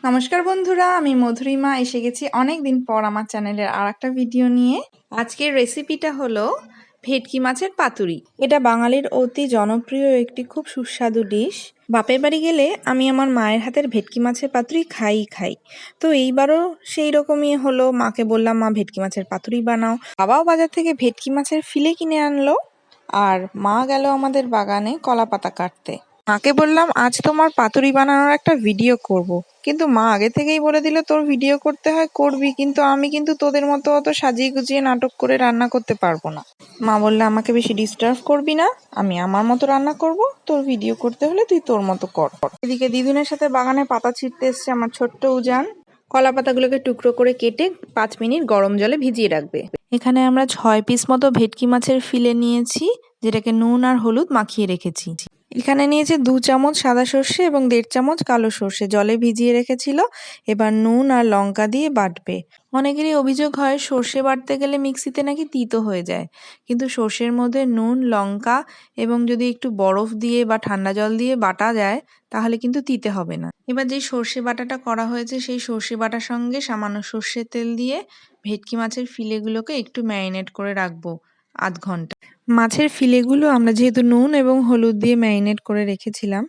নমস্কার বন্ধুরা, আমি মধুরিমা এসে গেছি অনেক দিন পর আমার চ্যানেলের আরেকটা ভিডিও নিয়ে। আজকের রেসিপিটা হলো ভেটকি মাছের পাতুরি। এটা বাঙালির অতি জনপ্রিয় একটি খুব সুস্বাদু ডিশ। বাপের বাড়ি গেলে আমি আমার মায়ের হাতের ভেটকি মাছের পাতুরি খাই। তো এইবারও সেই রকমই হলো, মাকে বললাম মা ভেটকি মাছের পাতুরি বানাও। বাবাও বাজার থেকে ভেটকি মাছের ফিলে কিনে আনলো, আর মা গেল আমাদের বাগানে কলা পাতা কাটতে। মাকে বললাম আজ তোমার পাতুরি বানানোর একটা ভিডিও করব। কিন্তু মা আগে থেকেই বলে দিল তোর ভিডিও করতে হয় করবি, কিন্তু আমি কিন্তু তোদের মতো অত সাজিয়ে গুজিয়ে নাটক করে রান্না করতে পারবো না। মা বললে আমাকে বেশি ডিস্টার্ব করবি না, আমি আমার মতো রান্না করব, তোর ভিডিও করতে হলে তুই তোর মতো কর। এদিকে দিদুনের সাথে বাগানে পাতা ছিঁড়তে এসছে আমার ছোট্ট উজান। কলা পাতাগুলোকে টুকরো করে কেটে 5 মিনিট গরম জলে ভিজিয়ে রাখবে। এখানে আমরা 6 পিস মতো ভেটকি মাছের ফিলে নিয়েছি, যেটাকে নুন আর হলুদ মাখিয়ে রেখেছি। এখানে নিয়েছে 2 চামচ সাদা সর্ষে এবং 1.5 চামচ কালো সর্ষে, জলে ভিজিয়ে রেখেছিল। এবার নুন আর লঙ্কা দিয়ে বাটবে। অনেকেরই অভিযোগ হয় সর্ষে বাটতে গেলে মিক্সিতে নাকি তিতো হয়ে যায়, কিন্তু সর্ষের মধ্যে নুন, লঙ্কা এবং যদি একটু বরফ দিয়ে বা ঠান্ডা জল দিয়ে বাটা যায় তাহলে কিন্তু তিতে হবে না। এবার যে সর্ষে বাটাটা করা হয়েছে সেই সর্ষে বাটার সঙ্গে সামান্য সর্ষের তেল দিয়ে ভেটকি মাছের ফিলেগুলোকে একটু ম্যারিনেট করে রাখবো আধ ঘন্টা। মাছের ফিলেগুলো আমরা যেহেতু নুন এবং হলুদ দিয়ে ম্যারিনেট করে রেখেছিলাম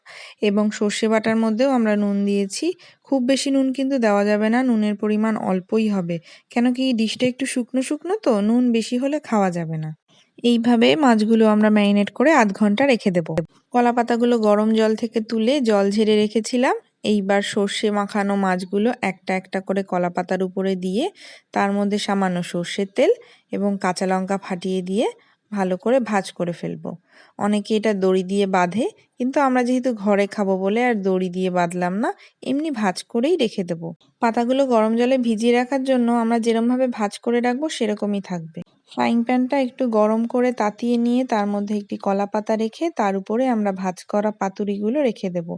এবং সর্ষে বাটার মধ্যেও আমরা নুন দিয়েছি। খুব বেশি নুন কিন্তু দেওয়া যাবে না, নুনের পরিমাণ অল্পই হবে, কেন কি ডিশটা একটু শুকনো শুকনো, তো নুন বেশি হলে খাওয়া যাবে না। এইভাবে মাছগুলো আমরা ম্যারিনেট করে আধ ঘন্টা রেখে দেব। কলা পাতাগুলো গরম জল থেকে তুলে জল ঝেড়ে রেখেছিলাম। এইবার সর্ষে মাখানো মাছগুলো একটা একটা করে কলা পাতার উপরে দিয়ে তার মধ্যে সামান্য সর্ষের তেল এবং কাঁচা লঙ্কা ফাটিয়ে দিয়ে ভালো করে ভাজ করে ফেলবো। অনেকে এটা দড়ি দিয়ে বাঁধে, কিন্তু আমরা যেহেতু ঘরে খাবো বলে আর দড়ি দিয়ে বাঁধলাম না, এমনি ভাজ করেই রেখে দেবো। পাতাগুলো গরম জলে ভিজিয়ে রাখার জন্য আমরা যেরকমভাবে ভাজ করে রাখবো সেরকমই থাকবে। ফ্রাইং প্যানটা একটু গরম করে তাতিয়ে নিয়ে তার মধ্যে একটি কলা পাতা রেখে তার উপরে আমরা ভাজ করা পাতুরিগুলো রেখে দেব।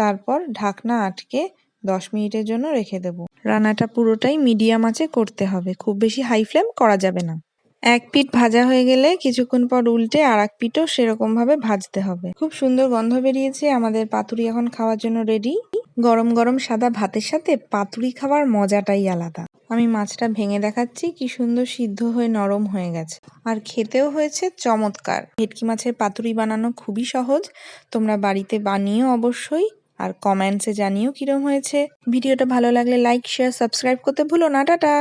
তারপর ঢাকনা আটকে 10 মিনিটের জন্য রেখে দেব। রান্নাটা পুরোটাই মিডিয়াম আঁচে করতে হবে, খুব বেশি হাই ফ্লেম করা যাবে না। এক পিঠ ভাজা হয়ে গেলে কিছুক্ষণ পর উল্টে আর এক পিঠও সেরকম ভাবে ভাজতে হবে। খুব সুন্দর গন্ধ বেরিয়েছে, আমাদের পাতুরি এখন খাওয়ার জন্য রেডি। গরম গরম সাদা ভাতের সাথে পাতুরি খাওয়ার মজাটাই আলাদা। আমি মাছটা ভেঙে দেখাচ্ছি, কি সুন্দর সিদ্ধ হয়ে নরম হয়ে গেছে, আর খেতেও হয়েছে চমৎকার। ভেটকি মাছের পাতুরি বানানো খুবই সহজ, তোমরা বাড়িতে বানিও অবশ্যই, আর কমেন্টসে জানিও কিরম হয়েছে। ভিডিওটা ভালো লাগলে লাইক, শেয়ার, সাবস্ক্রাইব করতে ভুলো না। টাটা।